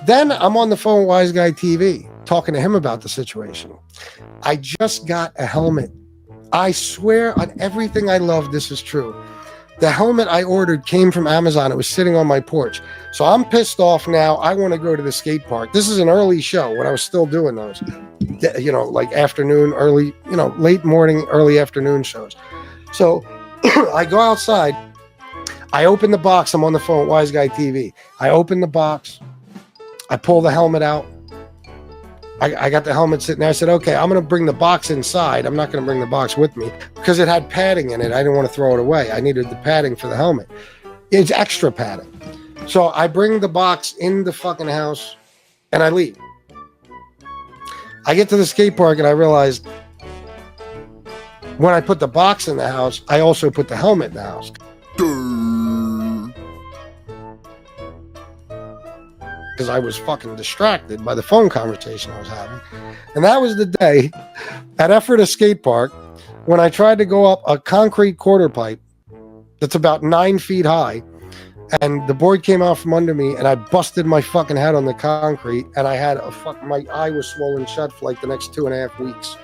Speaker 1: Then I'm on the phone with Wise Guy TV talking to him about the situation. I just got a helmet. I swear on everything I love, this is true. The helmet I ordered came from Amazon. It was sitting on my porch. So I'm pissed off now. I want to go to the skate park. This is an early show when I was still doing those, like afternoon, early, late morning, early afternoon shows. So I go outside. I open the box. I'm on the phone with Wise Guy TV. I open the box. I pull the helmet out. I got the helmet sitting there. I said, okay, I'm going to bring the box inside. I'm not going to bring the box with me because it had padding in it. I didn't want to throw it away. I needed the padding for the helmet. It's extra padding. So I bring the box in the fucking house and I leave. I get to the skate park and I realized when I put the box in the house, I also put the helmet in the house. Because I was fucking distracted by the phone conversation I was having. And that was the day at Ephrata Skate Park when I tried to go up a concrete quarter pipe that's about 9 feet high, and the board came out from under me and I busted my fucking head on the concrete, and I had my eye was swollen shut for like the next 2.5 weeks.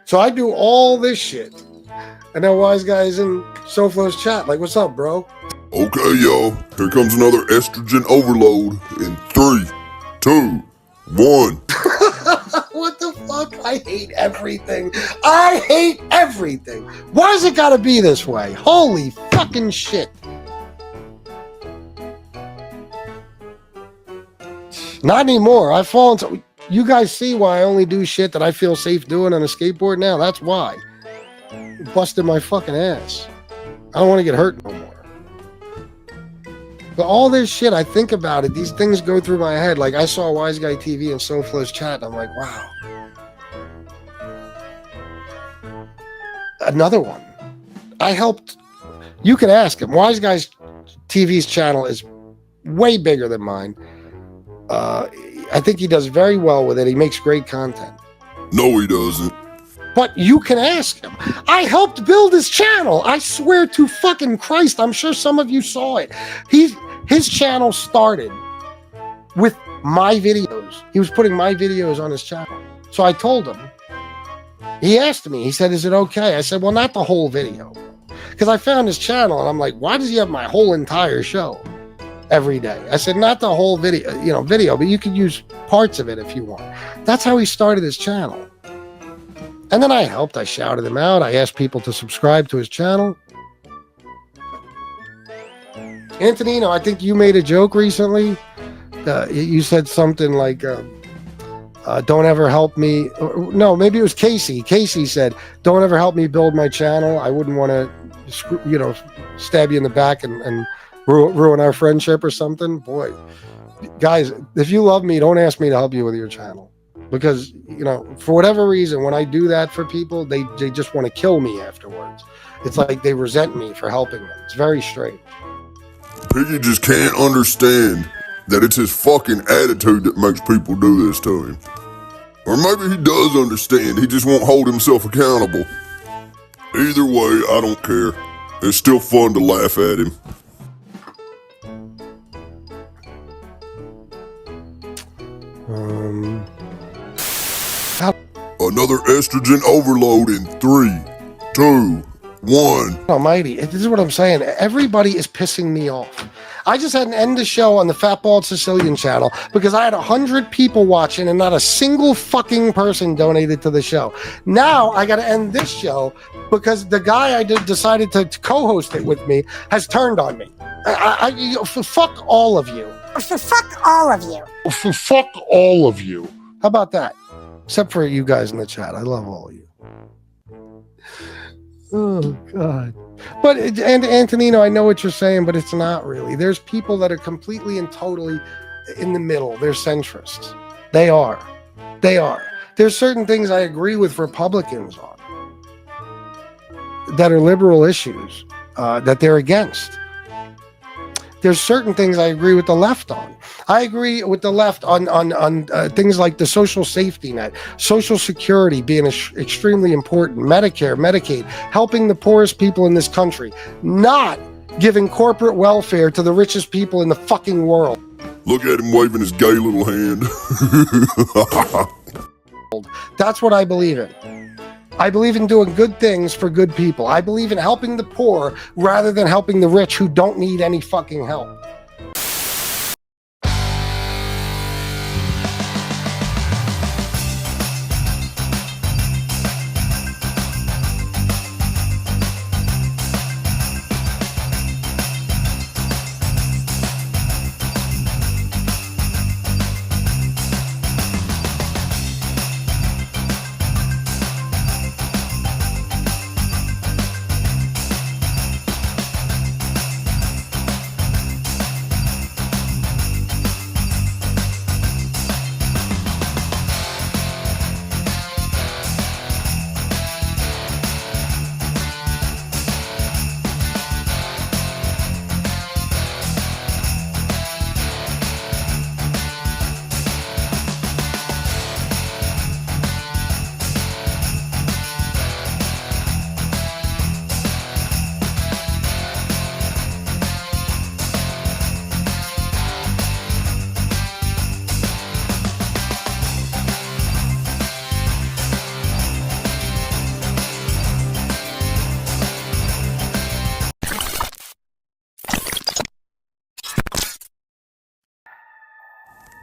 Speaker 1: So I do all this shit, and then Wise Guy's in SoFlo's chat like, "What's up, bro?"
Speaker 2: Okay, y'all, here comes another estrogen overload in 3, 2, 1.
Speaker 1: What the fuck? I hate everything. I hate everything. Why's it gotta be this way? Holy fucking shit. Not anymore. I've fallen to... You guys see why I only do shit that I feel safe doing on a skateboard now? That's why. Busted my fucking ass. I don't want to get hurt no more. But all this shit, I think about it. These things go through my head. Like, I saw Wise Guy TV and SoFlo's chat, and I'm like, wow. Another one. I helped. You can ask him. Wise Guy's TV's channel is way bigger than mine. I think he does very well with it. He makes great content.
Speaker 2: No, he doesn't.
Speaker 1: But you can ask him. I helped build his channel. I swear to fucking Christ. I'm sure some of you saw it. His channel started with my videos. He was putting my videos on his channel. So I told him. He asked me. He said, "Is it okay?" I said, "Well, not the whole video." Because I found his channel and I'm like, why does he have my whole entire show every day? I said, not the whole video, but you could use parts of it if you want. That's how he started his channel. And then I helped. I shouted him out. I asked people to subscribe to his channel. Antonino, I think you made a joke recently. You said something like, don't ever help me. No, maybe it was Casey. Casey said, don't ever help me build my channel. I wouldn't want to, stab you in the back and ruin our friendship or something. Boy, guys, if you love me, don't ask me to help you with your channel. Because, for whatever reason, when I do that for people, they just want to kill me afterwards. It's like they resent me for helping them. It's very strange.
Speaker 2: Piggy just can't understand that it's his fucking attitude that makes people do this to him. Or maybe he does understand, he just won't hold himself accountable. Either way, I don't care. It's still fun to laugh at him. Another estrogen overload in 3, 2, 1.
Speaker 1: Almighty, this is what I'm saying. Everybody is pissing me off. I just had to end the show on the Fat Bald Sicilian channel because I had 100 people watching and not a single fucking person donated to the show. Now I got to end this show because the guy I decided to co-host it with me has turned on me. Fuck all of you.
Speaker 5: Fuck all of you.
Speaker 2: Fuck all of you.
Speaker 1: How about that? Except for you guys in the chat. I love all of you. Oh, God. But, and Antonino, I know what you're saying, but it's not really. There's people that are completely and totally in the middle. They're centrists. They are. There's certain things I agree with Republicans on that are liberal issues that they're against. There's certain things I agree with the left on. I agree with the left on things like the social safety net, Social Security being extremely important, Medicare, Medicaid, helping the poorest people in this country, not giving corporate welfare to the richest people in the fucking world.
Speaker 2: Look at him waving his gay little hand.
Speaker 1: That's what I believe in. I believe in doing good things for good people. I believe in helping the poor rather than helping the rich who don't need any fucking help.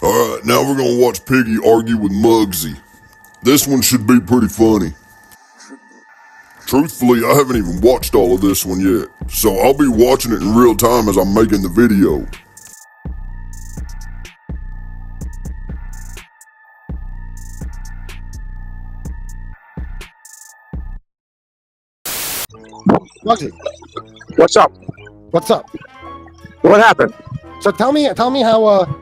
Speaker 2: Alright, now we're gonna watch Piggy argue with Muggsy. This one should be pretty funny. Truthfully, I haven't even watched all of this one yet, so I'll be watching it in real time as I'm making the video.
Speaker 1: Muggsy,
Speaker 6: What's up?
Speaker 1: what's up?
Speaker 6: What happened?
Speaker 1: So tell me how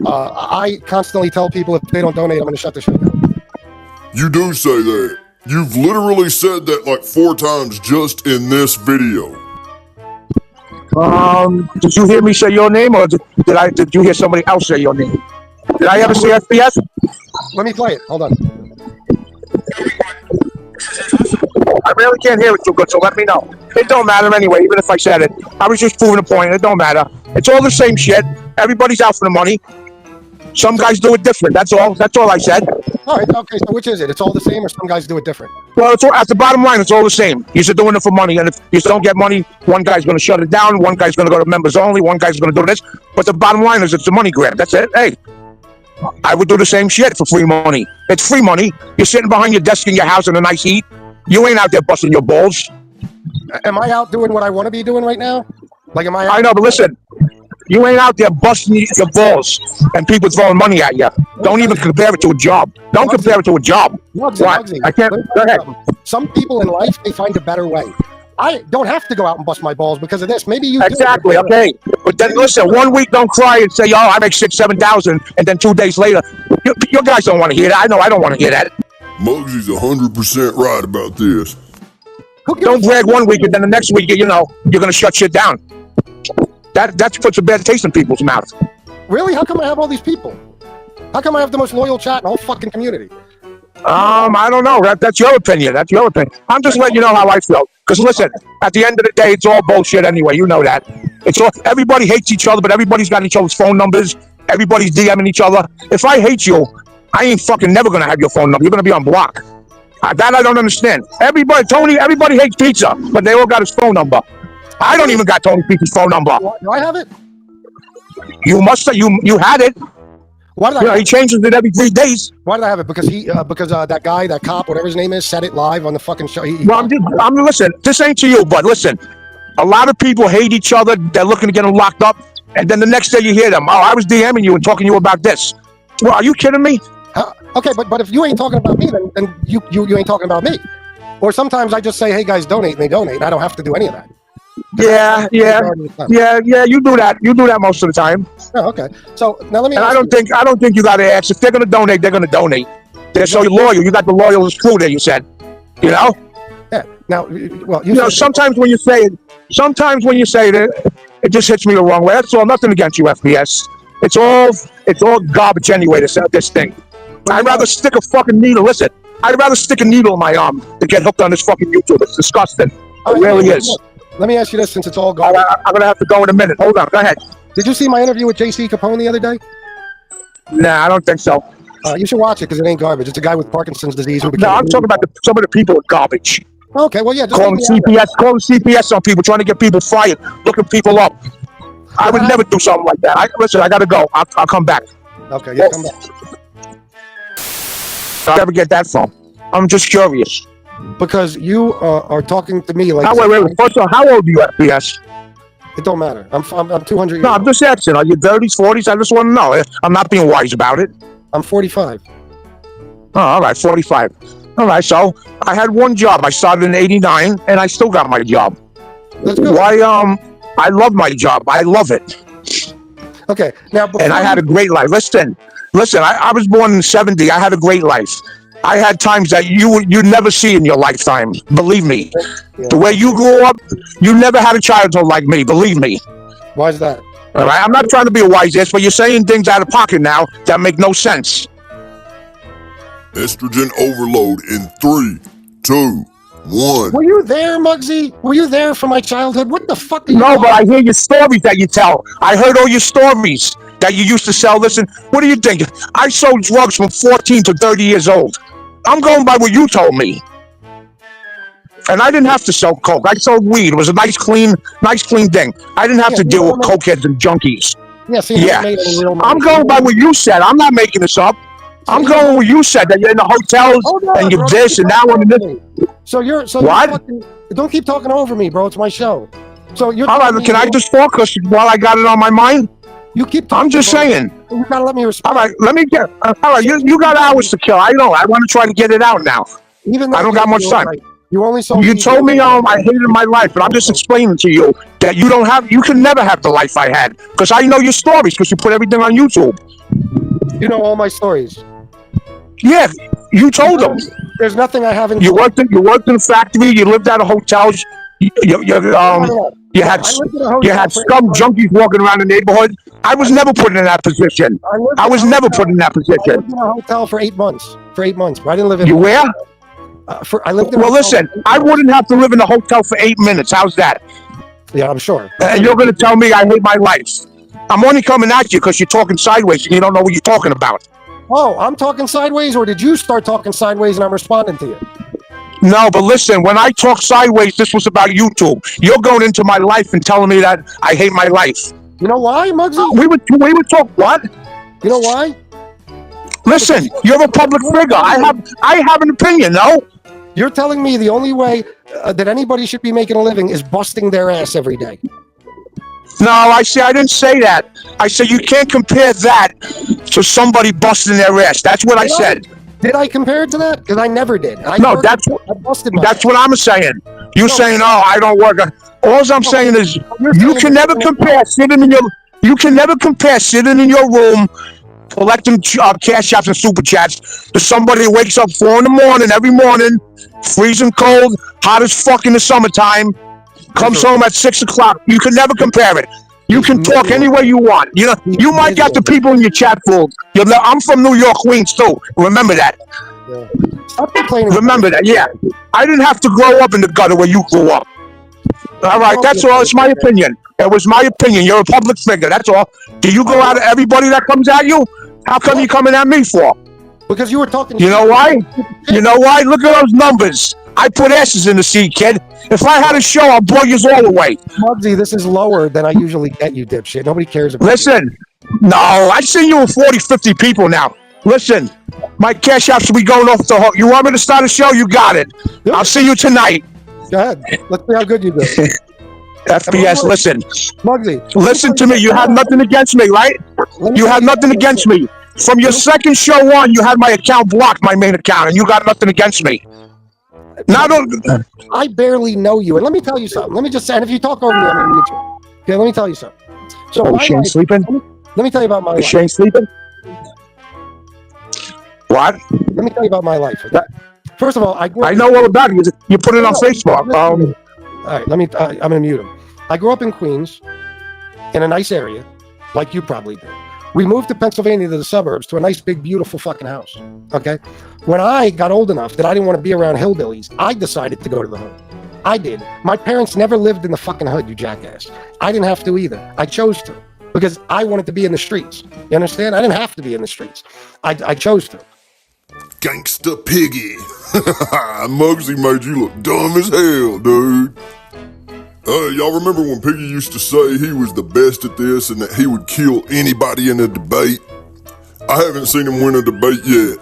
Speaker 1: I constantly tell people if they don't donate, I'm going to shut the show down.
Speaker 2: You do say that. You've literally said that like 4 times just in this video.
Speaker 6: Did you hear me say your name, or did you hear somebody else say your name? Did I ever say FPS?
Speaker 1: Let me play it. Hold on.
Speaker 6: I really can't hear it too good, so let me know. It don't matter anyway, even if I said it. I was just proving a point. It don't matter. It's all the same shit. Everybody's out for the money. Some guys do it different. That's all. That's all I said.
Speaker 1: All right. Okay. So which is it? It's all the same, or some guys do it different?
Speaker 6: Well, it's all, at the bottom line, it's all the same. You're doing it for money, and if you don't get money, one guy's going to shut it down. One guy's going to go to members only. One guy's going to do this. But the bottom line is, it's a money grab. That's it. Hey, I would do the same shit for free money. It's free money. You're sitting behind your desk in your house in a nice heat. You ain't out there busting your balls.
Speaker 1: Am I out doing what I want to be doing right now? Like, am I?
Speaker 6: I know, but listen. You ain't out there busting your balls and people throwing money at you. Don't even compare it to a job. Don't compare it to a job.
Speaker 1: Muggsy,
Speaker 6: I can't. Go ahead.
Speaker 1: Some people in life, they find a better way. I don't have to go out and bust my balls because of this. Maybe you
Speaker 6: Exactly,
Speaker 1: do.
Speaker 6: okay. But then listen, 1 week don't cry and say, oh, I make 6,000, 7,000, and then 2 days later, you guys don't want to hear that. I know I don't want to hear that.
Speaker 2: Muggsy's 100% right about this.
Speaker 6: Don't brag 1 week and then the next week, you're going to shut shit down. That puts a bad taste in people's mouth.
Speaker 1: Really? How come I have all these people? How come I have the most loyal chat in the whole fucking community?
Speaker 6: I don't know. That's your opinion. That's your opinion. I'm just letting you know how I feel. Because listen, at the end of the day, it's all bullshit anyway. You know that. It's all. Everybody hates each other, but everybody's got each other's phone numbers. Everybody's DMing each other. If I hate you, I ain't fucking never gonna have your phone number. You're gonna be on block. That I don't understand. Everybody hates pizza, but they all got his phone number. I don't even got Tony Pizza's phone number.
Speaker 1: Do I have it?
Speaker 6: You must have. You had it.
Speaker 1: Why did I?
Speaker 6: You know, he changes it every 3 days.
Speaker 1: Why did I have it? Because that guy, that cop, whatever his name is, said it live on the fucking show.
Speaker 6: Well, listen. This ain't to you, but listen. A lot of people hate each other. They're looking to get them locked up, and then the next day you hear them. Oh, I was DMing you and talking to you about this. Well, are you kidding me?
Speaker 1: Okay, but if you ain't talking about me, then you ain't talking about me. Or sometimes I just say, hey guys, donate, and they donate. I don't have to do any of that.
Speaker 6: Yeah. You do that. You do that most of the time.
Speaker 1: Oh, okay. So now let me.
Speaker 6: And I don't think you got to ask. If they're gonna donate, they're gonna donate. They're so loyal. You got the loyalist crew there. You said, you know.
Speaker 1: Yeah. Now, well,
Speaker 6: you know, sometimes when you say it, it just hits me the wrong way. That's all. Nothing against you, FPS. It's all garbage anyway. This thing. I'd rather stick a fucking needle. Listen, I'd rather stick a needle in my arm than get hooked on this fucking YouTube. It's disgusting. It really is.
Speaker 1: Let me ask you this, since it's all garbage.
Speaker 6: I'm gonna have to go in a minute. Hold on. Go ahead.
Speaker 1: Did you see my interview with JC Capone the other day?
Speaker 6: Nah, I don't think so.
Speaker 1: You should watch it because it ain't garbage. It's a guy with Parkinson's disease.
Speaker 6: No, I'm talking about some of the people with garbage.
Speaker 1: Okay, well, yeah.
Speaker 6: Calling CPS on people, trying to get people fired, looking people up. I would never do something like that. Listen, I gotta go. I'll come back.
Speaker 1: Okay, yeah, come back.
Speaker 6: I'll never get that from. I'm just curious.
Speaker 1: Because you are talking to me like.
Speaker 6: Wait. First of all, how old are you, FPS?
Speaker 1: It don't matter. I'm 200 years
Speaker 6: No, I'm just asking. Are you 30s, 40s? I just want to know. I'm not being wise about it.
Speaker 1: I'm 45.
Speaker 6: Oh, all right, 45. All right, so I had one job. I started in '89, and I still got my job.
Speaker 1: That's good.
Speaker 6: Why? I love my job. I love it.
Speaker 1: Okay, now.
Speaker 6: And I had a great life. Listen. I was born in '70. I had a great life. I had times that you'd never see in your lifetime. Believe me.
Speaker 1: Yeah.
Speaker 6: The way you grew up, you never had a childhood like me. Believe me.
Speaker 1: Why is that?
Speaker 6: All right. I'm not trying to be a wise ass, but you're saying things out of pocket now that make no sense.
Speaker 2: Estrogen overload in 3, 2, 1.
Speaker 1: Were you there, Muggsy? Were you there for my childhood? What the fuck?
Speaker 6: No, but I hear your stories that you tell. I heard all your stories that you used to sell. Listen, what do you think? I sold drugs from 14 to 30 years old. I'm going by what you told me. And I didn't have to sell coke. I sold weed. It was a nice, clean thing. I didn't have to deal with cokeheads and junkies.
Speaker 1: Yeah, see,
Speaker 6: I'm going by what you said. I'm not making this up. I'm going with what you said, that you're in the hotels and you're this and that one and this.
Speaker 1: So
Speaker 6: what?
Speaker 1: Don't keep talking over me, bro. It's my show. So you're.
Speaker 6: All right, can I just focus while I got it on my mind?
Speaker 1: You keep talking.
Speaker 6: I'm just saying.
Speaker 1: You gotta let me respond.
Speaker 6: All right, let me get. All right, you got hours to kill. I know. I want to try to get it out now.
Speaker 1: Even though
Speaker 6: I don't got much time.
Speaker 1: You only sold.
Speaker 6: You told me I hated my life, but I'm just explaining to you that you can never have the life I had because I know your stories because you put everything on YouTube.
Speaker 1: You know all my stories.
Speaker 6: Yeah, you told them.
Speaker 1: There's nothing I haven't.
Speaker 6: You worked in a factory. You lived out of hotels. You had scum junkies walking around the neighborhood. I was never put in that position. I was never put in that position.
Speaker 1: I lived in a hotel for 8 months. For 8 months, but I didn't live in.
Speaker 6: You where?
Speaker 1: I lived in.
Speaker 6: Well, listen, I wouldn't have to live in a hotel for 8 minutes. How's that?
Speaker 1: Yeah, I'm sure.
Speaker 6: And you're going to tell me I hate my life. I'm only coming at you because you're talking sideways and you don't know what you're talking about.
Speaker 1: Oh, I'm talking sideways, or did you start talking sideways and I'm responding to you?
Speaker 6: No, but listen, when I talk sideways, this was about YouTube. You're going into my life and telling me that I hate my life.
Speaker 1: You know why, Muggsy?
Speaker 6: We would talk what?
Speaker 1: You know why?
Speaker 6: Listen, you're a public figure. I have an opinion, no?
Speaker 1: You're telling me the only way that anybody should be making a living is busting their ass every day.
Speaker 6: No, I didn't say that. I said you can't compare that to somebody busting their ass. That's what I said.
Speaker 1: Did I compare it to that? Because I never did.
Speaker 6: That's what I'm saying. You're saying, oh, I don't work. All I'm saying is you can never compare sitting in your room collecting cash apps and super chats to somebody who wakes up 4 a.m. every morning, freezing cold, hot as fuck in the summertime, comes home at 6 o'clock. You can never compare it. You can talk any way you want. You know, you might get the people in your chat fooled. I'm from New York, Queens too. Remember that.
Speaker 1: Yeah. Stop complaining.
Speaker 6: Remember that. Yeah, I didn't have to grow up in the gutter where you grew up. All right, that's all. It's my opinion. It was my opinion. You're a public figure. That's all. Do you go out at everybody that comes at you? How come you coming at me for?
Speaker 1: Because you were talking.
Speaker 6: You know why? You know why? Look at those numbers. I put asses in the seat, kid. If I had a show, I'll blow you all away.
Speaker 1: Muggsy, this is lower than I usually get you, dipshit. Nobody cares about
Speaker 6: Listen, no, I've seen you with 40, 50 people now. Listen, my cash out should be going off the hook. You want me to start a show? You got it.
Speaker 1: Yep.
Speaker 6: I'll see you tonight.
Speaker 1: Go ahead. Let's see how good you do.
Speaker 6: FPS, listen.
Speaker 1: Muggsy,
Speaker 6: Listen to me. You had nothing against me, right? You had nothing against me. From your second show on, you had my account blocked, my main account, and you got nothing against me. Now don't.
Speaker 1: I barely know you, and let me tell you something. Let me just say, and if you talk over me, I'm gonna mute you. Okay, let me tell you something. So,
Speaker 6: Oh, Shane sleeping?
Speaker 1: let me tell you about my life.
Speaker 6: Is Shane sleeping? What?
Speaker 1: Let me tell you about my life. Okay? First of all, I
Speaker 6: know all about it. You put it on Facebook.
Speaker 1: All right, let me. I'm gonna mute him. I grew up in Queens, in a nice area, like you probably did. We moved to Pennsylvania, to the suburbs, to a nice, big, beautiful fucking house. Okay? When I got old enough that I didn't want to be around hillbillies, I decided to go to the hood. I did. My parents never lived in the fucking hood, you jackass. I didn't have to either. I chose to because I wanted to be in the streets. You understand? I didn't have to be in the streets. I chose to.
Speaker 2: Gangsta Piggy. Mugsy made you look dumb as hell, dude. Y'all remember when Piggy used to say he was the best at this and that he would kill anybody in a debate? I haven't seen him win a debate yet.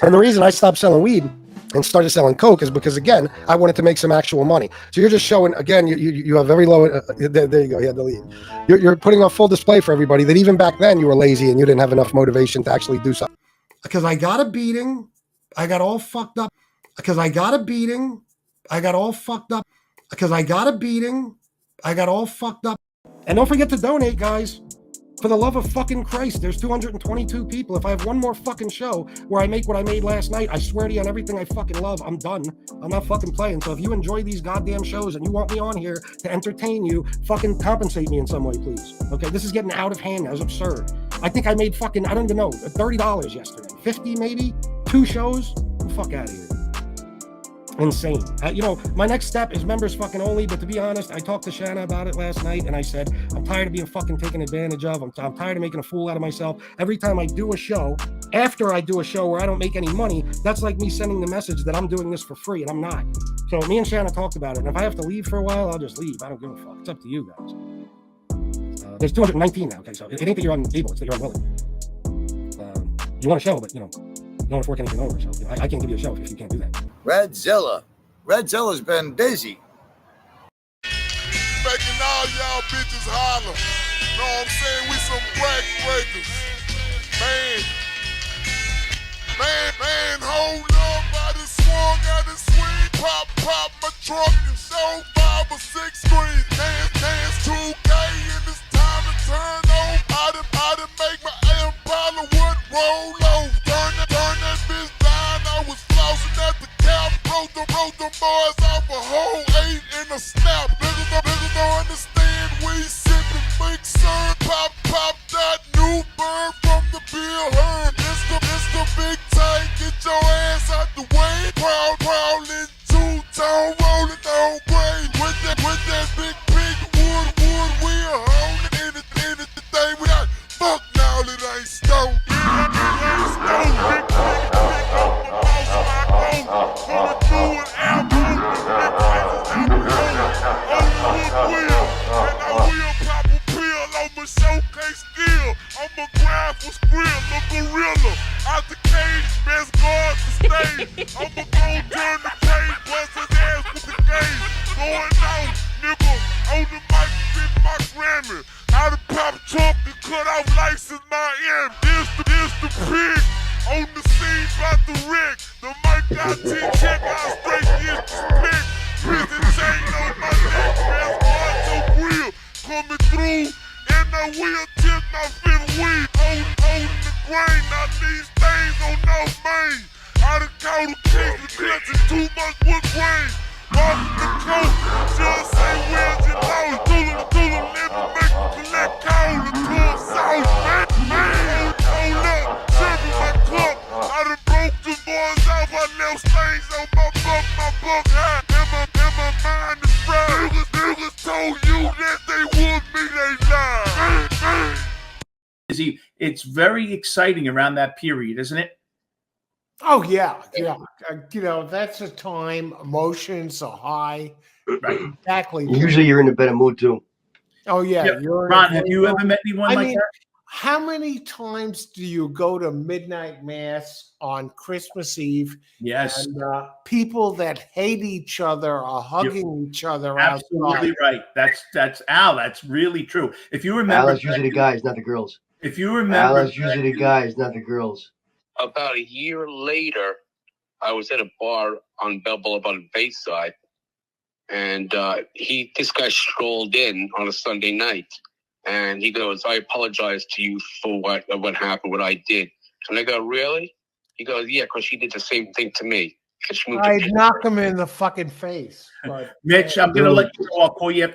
Speaker 1: And the reason I stopped selling weed and started selling coke is because, again, I wanted to make some actual money. So you're just showing, again, you have very low, there you go, you had the lead. You're putting on full display for everybody that even back then you were lazy and you didn't have enough motivation to actually do something. Because I got a beating, I got all fucked up. Because I got a beating, I got all fucked up. Because I got a beating, I got all fucked up. And don't forget to donate, guys. For the love of fucking Christ, there's 222 people. If I have one more fucking show where I make what I made last night, I swear to you on everything I fucking love, I'm done. I'm not fucking playing. So if you enjoy these goddamn shows and you want me on here to entertain you, fucking compensate me in some way, please. Okay, this is getting out of hand now. It's absurd. I think I made fucking, I don't even know, $30 yesterday. 50 maybe? 2 shows? Get the fuck out of here. Insane. My next step is members fucking only, but to be honest, I talked to Shanna about it last night and I said, I'm tired of being fucking taken advantage of. I'm tired of making a fool out of myself. Every time I do a show, after I do a show where I don't make any money, that's like me sending the message that I'm doing this for free, and I'm not. So me and Shanna talked about it, and if I have to leave for a while, I'll just leave. I don't give a fuck. It's up to you guys. There's 219 now, okay? So it ain't that you're unable, it's that you're unwilling. You want a show, but, you don't fork anything over, so I can't give you a show if you can't do that.
Speaker 7: Redzilla's been busy.
Speaker 2: Making all y'all bitches holler. Know what I'm saying? We some black breakers. Man, hold up. I done swung out the swing. Pop my trunk and show 5 or 6 screens. Dance 2K and it's time to turn over. I done make my Impala wood roll over. Turn that bitch down. I was flossing at the cap. Wrote the boys off a whole 8 in a snap. Niggas don't understand. We sippin' Mikesell. Pop that new bird from the beer herd. It's the big tank. Get your ass out the way. Prowling 2-tone, rolling on grade. With that big pig wood, we are holding anything we got. Fuck now, it ain't stone. Showcase skill, I'm a grind for skrill, a gorilla. Out the cage, best guard the stage. I'ma go turn the page, bust his ass with the game. Going out, nigga, on the mic, spit my Grammy. How to pop trunk and cut off license Miami. This the pig, on the scene, bout the wreck. The mic got 10 check, I straight get the pick. Prison chain on my neck, best guard so real. Coming through. And I will tip my 5th weed. Holding the grain, I need stains on no main. I done caught a case of clutching too much wood grain. Off the coast, just say where's your nose? Do the lemon, make you collect cold and pull sauce. Man, hold up, serving my cup. I done broke the boys off, I left stains on my buck high. And my mind is fried. Niggas told you that they would me, they lied.
Speaker 8: It's very exciting around that period, isn't it?
Speaker 7: Oh yeah, yeah. You know, that's a time emotions are high.
Speaker 8: Right.
Speaker 7: Exactly.
Speaker 9: Usually you're in a better mood too.
Speaker 7: Oh yeah,
Speaker 8: Yeah.
Speaker 7: you're in
Speaker 8: Ron,
Speaker 7: a
Speaker 8: have
Speaker 7: great
Speaker 8: you ever
Speaker 7: mood.
Speaker 8: met anyone
Speaker 7: I
Speaker 8: like
Speaker 7: mean,
Speaker 8: that?
Speaker 7: how many times do you go to midnight mass on Christmas Eve
Speaker 8: Yes.
Speaker 7: and people that hate each other are hugging each other outside?
Speaker 8: Absolutely right. That's Al. That's really true. If you
Speaker 9: Al,
Speaker 8: remember,
Speaker 9: it's usually the guys, not the girls.
Speaker 8: if you
Speaker 9: Al,
Speaker 8: remember,
Speaker 9: it's usually the guys, not the girls.
Speaker 10: About a year later, I was at a bar on Bell Boulevard Bayside, and this guy strolled in on a Sunday night, and he goes, "I apologize to you for what happened, what I did." And I go, "Really?" He goes, "Yeah, because she did the same thing to me."
Speaker 7: I'd knock him in the fucking face. But
Speaker 8: Mitch, I'm gonna let you go. I'll call you after.